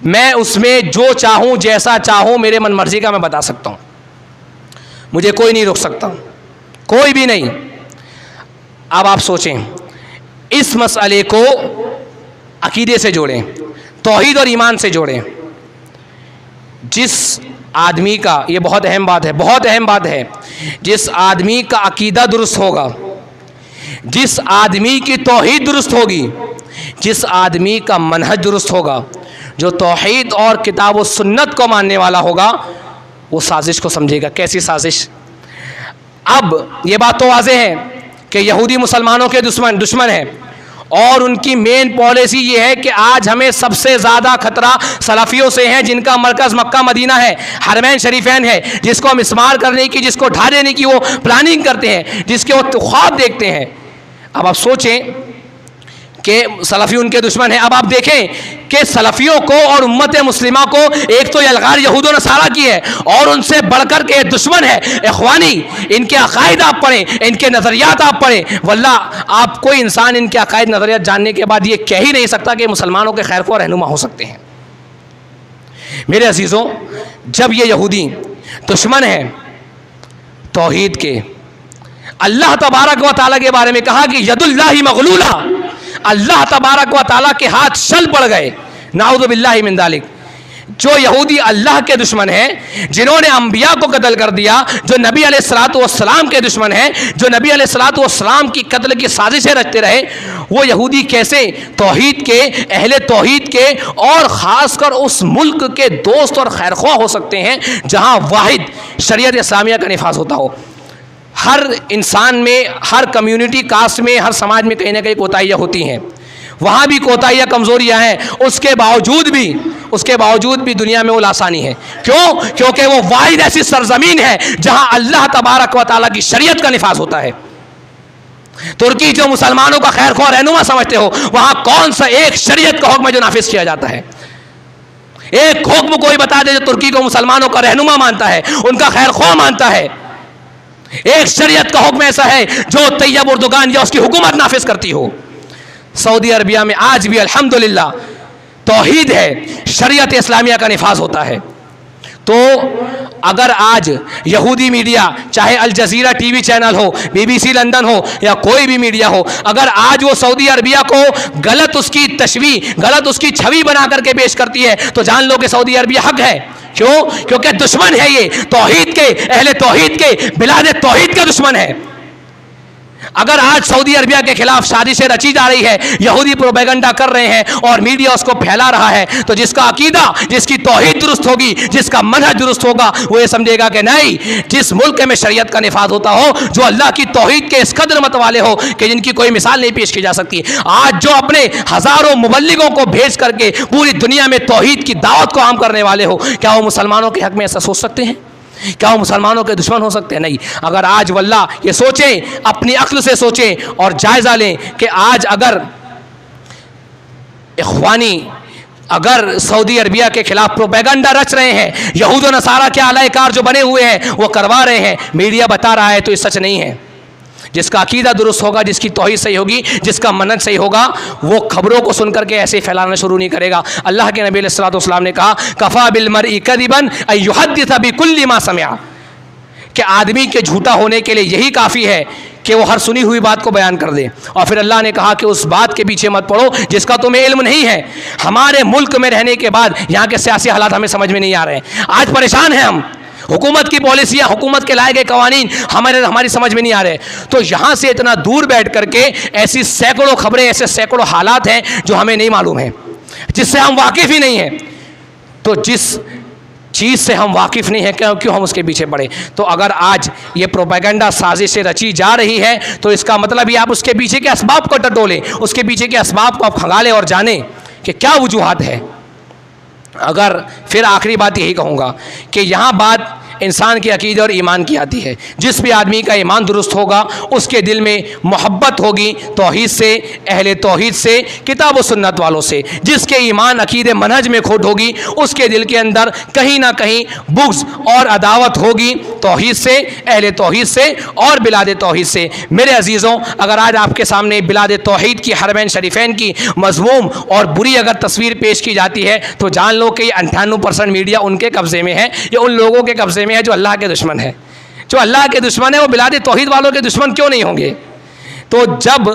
मैं उसमें जो चाहूँ, जैसा चाहूँ, मेरे मन मर्जी का मैं बता सकता हूँ, मुझे कोई नहीं रोक सकता, कोई भी नहीं। अब आप सोचें, इस मसले को अकीदे से जोड़ें, तौहीद और ईमान से जोड़ें। जिस आदमी का, ये बहुत अहम बात है, बहुत अहम बात है, जिस आदमी का अकीदा दुरुस्त होगा, जिस आदमी की तौहीद दुरुस्त होगी, जिस आदमी का मनहज दुरुस्त होगा, जो तौहीद और किताब व सुन्नत को मानने वाला होगा, वो साजिश को समझेगा। कैसी साजिश? अब ये बात तो वाज़ेह है कि यहूदी मुसलमानों के दुश्मन है और उनकी मेन पॉलिसी ये है कि आज हमें सबसे ज़्यादा खतरा सलाफियों से है, जिनका मरकज़ मक्का मदीना है, हरमैन शरीफैन है, जिसको हम इस्तेमाल करने की, जिसको ढा देने की वो प्लानिंग करते हैं, जिसके वो ख्वाब देखते हैं। अब आप सोचें कि सलफ़ी उनके दुश्मन हैं। अब आप देखें कि सलफ़ियों को और उम्मत मुस्लिमा को एक तो यलगार यहूद और नसारा की है और उनसे बढ़कर के दुश्मन है इख्वानी। इनके अकायद आप पढ़ें, इनके नज़रियात आप पढ़ें, वल्लाह आप कोई इंसान इनके अकायद नज़रियात जानने के बाद ये कह ही नहीं सकता कि मुसलमानों के खैर ख्वाह रहनुमा हो सकते हैं। मेरे अजीज़ों, जब ये यहूदी दुश्मन है तौहीद के, अल्लाह तबारक व तआला के बारे में कहा कि यदुल्लाहि मगलूला, अल्लाह तबारक व तआला के हाथ शल पड़ गए, नाऊज़ु बिल्लाहि मिन ज़ालिक। जो यहूदी अल्लाह के दुश्मन हैं, जिन्होंने अंबिया को कत्ल कर दिया, जो नबी अलैहिस्सलातु वस्सलाम के दुश्मन हैं, जो नबी अलैहिस्सलातु वस्सलाम की कत्ल की साजिशें रचते रहे, वो यहूदी कैसे तौहीद के, अहले तौहीद के और ख़ासकर उस मुल्क के दोस्त और खैरख्वाह हो सकते हैं जहाँ वाहिद शरीयत इस्लामिया का निफाज होता हो। हर इंसान में, हर कम्युनिटी कास्ट में, हर समाज में कहीं ना कहीं कोताहियाँ होती हैं, वहाँ भी कोताहियाँ कमज़ोरियाँ हैं। उसके बावजूद भी दुनिया में वो लासानी है। क्यों? क्योंकि वो वाहिद ऐसी सरजमीन है जहाँ अल्लाह तबारक व तआला की शरीयत का निफाज होता है। तुर्की जो मुसलमानों का खैर ख्वाह रहनुमा समझते हो, वहां कौन सा एक शरीयत का हुक्म है जो नाफिज किया जाता है? एक हुक्म कोई बता दे जो तुर्की को मुसलमानों का रहनुमा मानता है, उनका खैर ख्वाह मानता है। एक शरीयत का हुक्म ऐसा है जो तैयब उर्दुगान या उसकी हुकूमत नाफिज करती हो। सऊदी अरबिया में आज भी अल्हम्दुलिल्लाह तौहीद है, शरीयत इस्लामिया का निफाज होता है। तो अगर आज यहूदी मीडिया, चाहे अल जजीरा टीवी चैनल हो, BBC लंदन हो या कोई भी मीडिया हो, अगर आज वो सऊदी अरबिया को गलत उसकी तशवीह, गलत उसकी छवि बना करके पेश करती है, तो जान लो कि सऊदी अरबिया हक है। क्यों? क्योंकि दुश्मन है ये तौहीद के, अहले तौहीद के, बिलाद तौहीद का दुश्मन है। अगर आज सऊदी अरबिया के खिलाफ साजिशें रची जा रही है, यहूदी प्रोपेगेंडा कर रहे हैं और मीडिया उसको फैला रहा है, तो जिसका अकीदा, जिसकी तौहीद दुरुस्त होगी, जिसका मनहज दुरुस्त होगा, वो ये समझेगा कि नहीं, जिस मुल्क में शरीयत का निफाज होता हो, जो अल्लाह की तौहीद के इस कदर मत वाले हो कि जिनकी कोई मिसाल नहीं पेश की जा सकती, आज जो अपने हजारों मुबल्लिगों को भेज करके पूरी दुनिया में तौहीद की दावत को आम करने वाले हो, क्या वो मुसलमानों के हक में ऐसा सोच सकते हैं? क्या वो मुसलमानों के दुश्मन हो सकते हैं? नहीं। अगर आज वल्लाह ये सोचें, अपनी अक्ल से सोचें और जायज़ा लें कि आज अगर इख्वानी अगर सऊदी अरबिया के खिलाफ प्रोपेगेंडा रच रहे हैं, यहूद और नसारा के आलाकार जो बने हुए हैं वो करवा रहे हैं, मीडिया बता रहा है, तो ये सच नहीं है। जिसका अकीदा दुरुस्त होगा, जिसकी तौहीद सही होगी, जिसका मनहज सही होगा, वो खबरों को सुनकर के ऐसे फैलाना शुरू नहीं करेगा। अल्लाह के नबी अलैहिस्सलातु वस्सलाम ने कहा, कफ़ा बिल मरई कज़िबन अन युहद्दिस बिकुल्लि मा समिअ, कि आदमी के झूठा होने के लिए यही काफ़ी है कि वो हर सुनी हुई बात को बयान कर दे। और फिर अल्लाह ने कहा कि उस बात के पीछे मत पड़ो जिसका तुम्हें इल्म नहीं है। हमारे मुल्क में रहने के बाद यहाँ के सियासी हालात हमें समझ में नहीं आ रहे हैं। आज परेशान हैं हम, हुकूमत की पॉलिसियाँ, हुकूमत के लाए गए कवानीन हमारी समझ में नहीं आ रहे। तो यहाँ से इतना दूर बैठ करके ऐसी सैकड़ों खबरें, ऐसे सैकड़ों हालात हैं जो हमें नहीं मालूम हैं, जिससे हम वाकिफ़ ही नहीं हैं। तो जिस चीज़ से हम वाकिफ़ नहीं हैं, क्यों हम उसके पीछे पड़े? तो अगर आज ये प्रोपेगेंडा साजिशें रची जा रही है, तो इसका मतलब ये आप उसके पीछे के असबाब को टटोलें, उसके पीछे के असबाब को आप खंगालें और जानें कि क्या वजूहात है। अगर फिर आखिरी बात यही कहूँगा कि यहाँ बात इंसान के अकीदे और ईमान की आती है। जिस भी आदमी का ईमान दुरुस्त होगा, उसके दिल में मोहब्बत होगी तौहीद से, अहले तौहीद से, किताब व सुन्नत वालों से। जिसके ईमान अकीदे मनहज में खोट होगी, उसके दिल के अंदर कहीं ना कहीं बुग़्ज़ और अदावत होगी तौहीद से, अहले तौहीद से और बिलाद तौहीद से। मेरे अजीज़ों, अगर आज आपके सामने बिलाद तौहीद की, हरमैन शरीफैन की मज़मूम और बुरी अगर तस्वीर पेश की जाती है, तो जान लो कि 98% मीडिया उनके कब्ज़े में है, या उन लोगों के कब्ज़े में है जो अल्लाह के दुश्मन है। जो अल्लाह के दुश्मन है वो बिलाद तौहीद वालों के दुश्मन क्यों नहीं होंगे? तो जब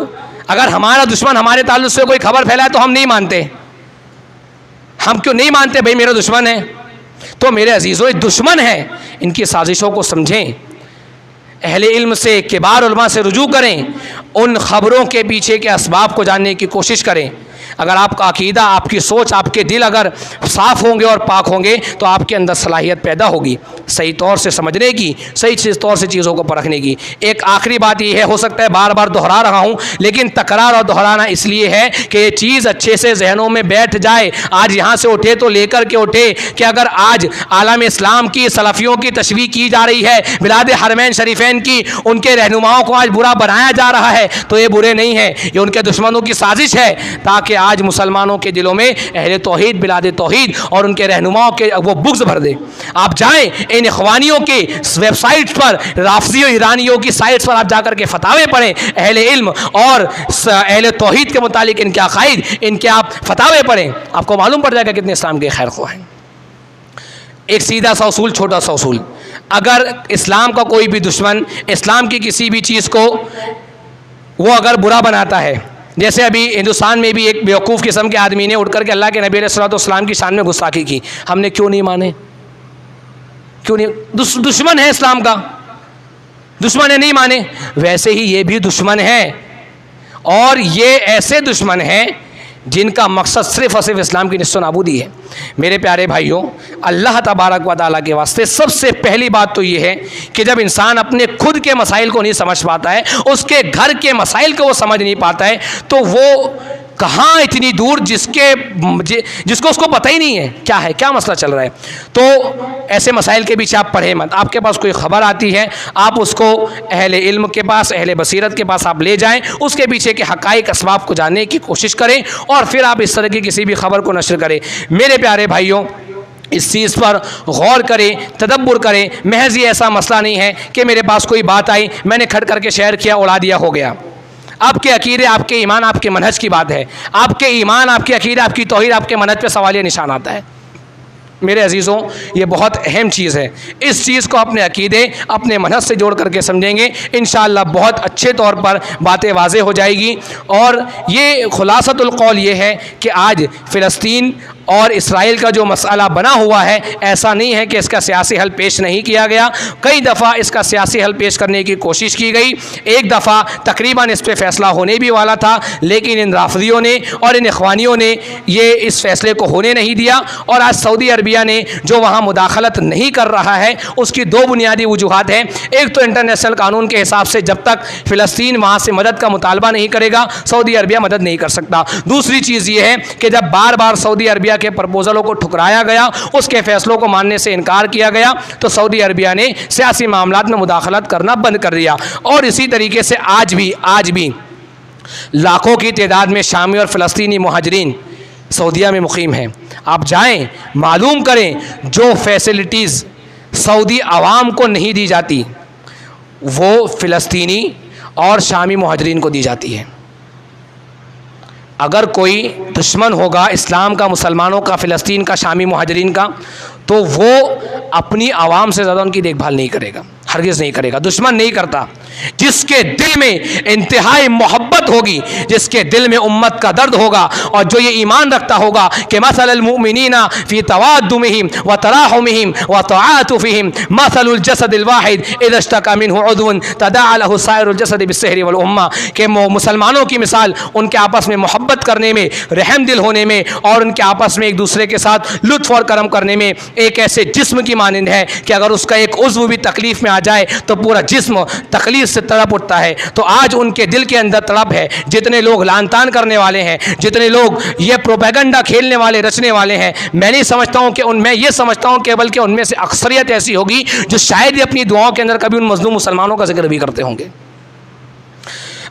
अगर हमारा दुश्मन हमारे ताल्लुक से कोई खबर फैलाए तो हम नहीं मानते। हम क्यों नहीं मानते? भाई मेरा दुश्मन है। तो मेरे अजीज़ों, ये दुश्मन है, इनकी साजिशों को समझें, अहले इल्म से, किबार उलमा से रुजू करें, उन खबरों के पीछे के असबाब को जानने की कोशिश करें। अगर आपका अकीदा, आपकी सोच, आपके दिल अगर साफ़ होंगे और पाक होंगे, तो आपके अंदर सलाहियत पैदा होगी सही तौर से समझने की, सही तौर से चीज़ों को परखने की। एक आखिरी बात ये है, हो सकता है बार बार दोहरा रहा हूँ, लेकिन तकरार और दोहराना इसलिए है कि ये चीज़ अच्छे से जहनों में बैठ जाए। आज यहाँ से उठे तो लेकर के उठे कि अगर आज आलम इस्लाम की, सलफ़ियों की तशवीह की जा रही है, बिलाद हरमैन शरीफैन की, उनके रहनुमाओं को आज बुरा बनाया जा रहा है, तो ये बुरे नहीं हैं, ये उनके दुश्मनों की साजिश है, ताकि आज मुसलमानों के दिलों में अहले तौहीद, बिलाद तौहीद और उनके रहनुमाओं के वो बुग़्ज़ भर दे। आप जाएं इन इख्वानियों के वेबसाइट्स पर, राफ़ज़ी और ईरानियों की साइट्स पर आप जाकर के फतावे पढ़ें, अहले इल्म और अहले तौहीद के मुतालिक इनके अक़ाइद, इनके आप फतावे पढ़ें, आपको मालूम पड़ जाएगा कितने इस्लाम के खैर ख्वाह हैं। एक सीधा सा उसूल, छोटा सा उसूल, अगर इस्लाम का कोई भी दुश्मन इस्लाम की किसी भी चीज़ को वो अगर बुरा बनाता है, जैसे अभी हिंदुस्तान में भी एक बेवकूफ़ किस्म के आदमी ने उठ कर के अल्लाह के नबी अलैहिस्सलातु वस्सलाम की शान में गुस्ताखी की, हमने क्यों नहीं माने? क्यों नहीं? दुश्मन है इस्लाम का, दुश्मन है, नहीं माने। वैसे ही ये भी दुश्मन है, और ये ऐसे दुश्मन हैं जिनका मकसद सिर्फ़ और सिर्फ इस्लाम की निस्सो नाबूदी है। मेरे प्यारे भाइयों, अल्लाह तबारक व तआला के वास्ते सबसे पहली बात तो ये है कि जब इंसान अपने खुद के मसाइल को नहीं समझ पाता है, उसके घर के मसाइल को वो समझ नहीं पाता है, तो वो कहाँ इतनी दूर जिसको उसको पता ही नहीं है क्या है, क्या मसला चल रहा है। तो ऐसे मसाइल के पीछे आप पढ़े मत। आपके पास कोई ख़बर आती है, आप उसको अहले इल्म के पास, अहले बसीरत के पास आप ले जाएं, उसके पीछे के हक़ाइक़ असबाब को जानने की कोशिश करें और फिर आप इस तरह की किसी भी ख़बर को नशर करें। मेरे प्यारे भाइयों, इस चीज़ पर गौर करें, तदब्बुर करें। महज ये ऐसा मसला नहीं है कि मेरे पास कोई बात आई, मैंने खट करके शेयर किया, उड़ा दिया, हो गया। आपके अकीदे, आपके ईमान, आपके मनहज की बात है। आपके ईमान, आपके अकीदे, आपकी तौहीद, आपके मनहज पे सवालिया निशान आता है। मेरे अजीज़ों, ये बहुत अहम चीज़ है। इस चीज़ को अपने अकीदे, अपने मनहज से जोड़ करके समझेंगे, इंशाअल्लाह बहुत अच्छे तौर पर बातें वाज़ेह हो जाएगी। और ये खुलासतुल कौल ये है कि आज फ़िलिस्तीन और इसराइल का जो मसला बना हुआ है, ऐसा नहीं है कि इसका सियासी हल पेश नहीं किया गया। कई दफ़ा इसका सियासी हल पेश करने की कोशिश की गई। एक दफ़ा तकरीबन इस पर फ़ैसला होने भी वाला था, लेकिन इन राफ़िदियों ने और इन इख़वानियों ने ये इस फ़ैसले को होने नहीं दिया। और आज सऊदी अरबिया ने जो वहाँ मुदाखलत नहीं कर रहा है, उसकी दो बुनियादी वजूहात हैं। एक तो इंटरनेशनल कानून के हिसाब से जब तक फ़िलिस्तीन वहाँ से मदद का मुतालबा नहीं करेगा, सऊदी अरबिया मदद नहीं कर सकता। दूसरी चीज़ ये है कि जब बार बार सऊदी अरबिया के प्रपोजलों को ठुकराया गया, उसके फैसलों को मानने से इनकार किया गया, तो सऊदी अरबिया ने सियासी मामलात में मुदाखलत करना बंद कर दिया। और इसी तरीके से आज भी लाखों की तादाद में शामी और फ़लस्तीनी मुहाजिरीन सऊदीया में मुकीम हैं। आप जाएं, मालूम करें, जो फैसिलिटीज़ सऊदी आवाम को नहीं दी जाती, वो फ़िलिस्तीनी और शामी मुहाजिरीन को दी जाती है। अगर कोई दुश्मन होगा इस्लाम का, मुसलमानों का, फ़िलिस्तीन का, शामी मुहाजिरीन का, तो वो अपनी आवाम से ज़्यादा उनकी देखभाल नहीं करेगा, हरगिज़ नहीं करेगा। दुश्मन नहीं करता। जिसके दिल में इंतहाई मोहब्बत होगी, जिसके दिल में उम्मत का दर्द होगा, और जो ये ईमान रखता होगा कि मसलुल मुमिनीना फ़ी तवाद्दुमिहिम व तराहुमिहिम व तआतुफिहिम मसलुल जसदिल वाहिद इज़ा इश्तका मिन्हु उज़्वुन तदाअ लहु साइरुल जसदि बिस्सहरि वल उम्मा, कि मुसलमानों की मिसाल उनके आपस में मोहब्बत करने में, रहम दिल होने में, और उनके आपस में एक दूसरे के साथ लुत्फ़ और करम करने में एक ऐसे जिस्म की मानंद है कि अगर उसका एक उज़्व भी तकलीफ़ में आ जाए तो पूरा जिस्म तकलीफ़ से तड़प उठता है। तो आज उनके दिल के अंदर तड़प है। जितने लोग लान तान करने वाले हैं, जितने लोग ये प्रोपेगेंडा खेलने वाले, रचने वाले हैं, मैं नहीं समझता हूँ कि मैं ये समझता हूँ कि बल्कि उनमें से अक्सरियत ऐसी होगी जो शायद ही अपनी दुआओं के अंदर कभी उन मज़लूम मुसलमानों का जिक्र भी करते होंगे।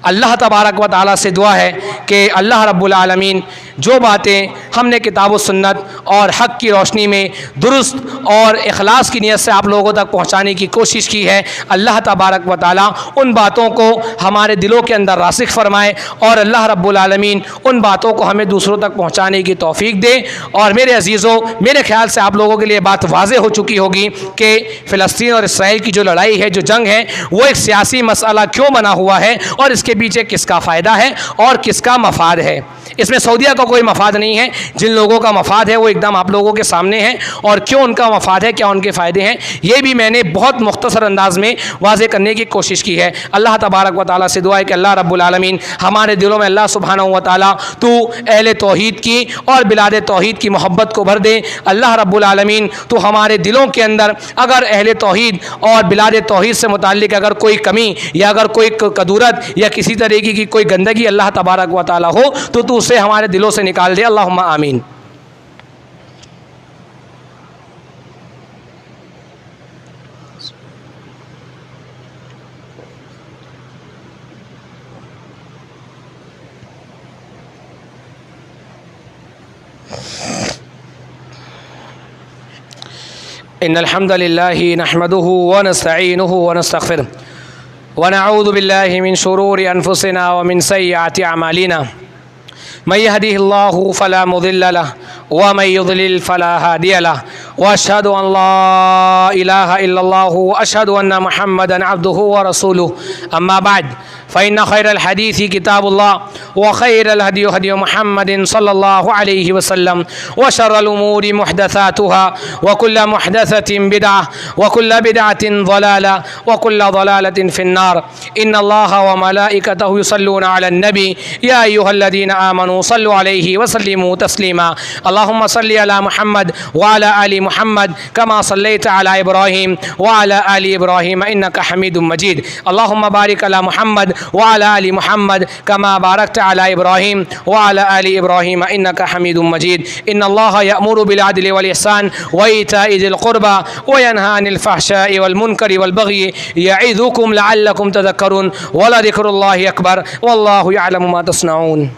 अल्लाह तबारक व तआला से दुआ है कि अल्लाह रब्बुल आलमीन जो बातें हमने किताब व सुन्नत और हक़ की रोशनी में दुरुस्त और इखलास की नीयत से आप लोगों तक पहुँचाने की कोशिश की है, अल्लाह तबारक व तआला उन बातों को हमारे दिलों के अंदर रासिख फ़रमाए और अल्लाह रब्बुल आलमीन उन बातों को हमें दूसरों तक पहुँचाने की तौफ़ीक दे। और मेरे अज़ीज़ों, मेरे ख़्याल से आप लोगों के लिए बात वाज़ेह हो चुकी होगी कि फ़िलिस्तीन और इसराइल की जो लड़ाई है, जो जंग है, वो एक सियासी मसला क्यों बना हुआ है और इसके पीछे किसका फ़ायदा है और किसका मफाद है। इसमें सऊदिया का कोई मफाद नहीं है। जिन लोगों का मफाद है वो एकदम आप लोगों के सामने है, और क्यों उनका मफाद है, क्या उनके फ़ायदे हैं, ये भी मैंने बहुत मुख्तसर अंदाज में वाज़े करने की कोशिश की है। अल्लाह तबारक व तआला से दुआ है कि अल्लाह रब्बुल आलमीन हमारे दिलों में अल्लाह सुब्हानहू व तआला तू अहले तौहीद की और बिलाद तौहीद की मोहब्बत को भर दे। अल्लाह रब्बुल आलमीन तू हमारे दिलों के अंदर अगर अहले तौहीद और बिलाद तौहीद से मुताल्लिक़ अगर कोई कमी या अगर कोई कदूरत या किसी तरीके की कोई गंदगी अल्लाह तबारक व तआला हो तो तू उसे हमारे दिलों से निकाल दे। अल्लाहुम्मा आमीन। इन्नल हम्दुलिल्लाहि नहमदुहु व नस्तईनुहु व नस्तगफिरुह व नऊज़ु बिल्लाहि मिन शुरूरि अनफुसिना व मिन सय्यिआति अमालिना मन यहदिहिल्लाहु फला मुदिल्ल लहु व मन युद्लिल फला हादिय लहु व अशहदु अन ला इलाहा इल्लल्लाहु व अशहदु अन्ना मुहम्मदन अब्दुहु व रसूलुहु अम्मा बाद फ़इन्न खैरल हदीसी किताबुल्लाह व खैरल हदी हदी मुहम्मदिन सल्लल्लाहु अलैहि वसल्लम व शर्रल उमूरि मुहदसातुहा व कुल्लु मुहदसतिन बिदअह व कुल्लु बिदअतिन ज़लाला व कुल्लु ज़लालतिन फिन्नार। इन्नल्लाहा व मलाइकतहु युसल्लूना अलन नबी या अय्युहल्लज़ीना आमनू सल्लु अलैहि व सल्लिमू तस्लीमा। अल्लाहुम्मा सल्लि अला मुहम्मद व अला आलि मुहम्मद कमा सल्लैता अला इब्राहीम व अला आलि इब्राहीम इन्नका हमीदुम मजीद। अल्लाहुम्मा बारिक अला मुहम्मद व अला आलि मुहम्मद कमा बारकत अला इब्राहीम व अला आलि इब्राहीम इन्नका हमीदुम मजीद। इन्नल्लाह यअमुरु बिल अदलि वल इहसान व ईताइ ज़िल क़ुरबा व यनहा अनिल फ़हशाइ वल मुनकरि वल बग़ी यइज़ुकुम लअल्लकुम तज़क्करून व लज़िक्रुल्लाहि अकबर वल्लाहु यअलमु मा तस्नऊन।